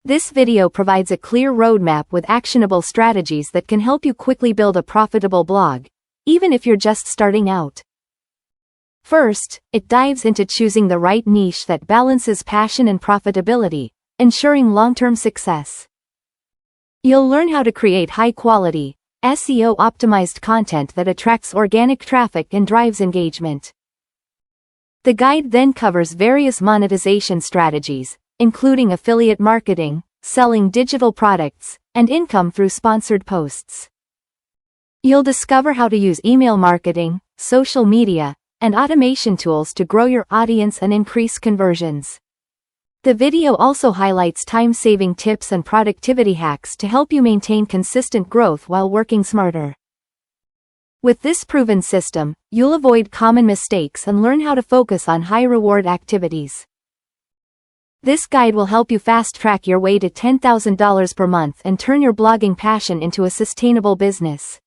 This video provides a clear roadmap with actionable strategies that can help you quickly build a profitable blog, even if you're just starting out. First, it dives into choosing the right niche that balances passion and profitability, ensuring long-term success. You'll learn how to create high-quality, SEO-optimized content that attracts organic traffic and drives engagement. The guide then covers various monetization strategies, including affiliate marketing, selling digital products, and income through sponsored posts. You'll discover how to use email marketing, social media, and automation tools to grow your audience and increase conversions. The video also highlights time-saving tips and productivity hacks to help you maintain consistent growth while working smarter. With this proven system, you'll avoid common mistakes and learn how to focus on high-reward activities. This guide will help you fast-track your way to $10,000 per month and turn your blogging passion into a sustainable business.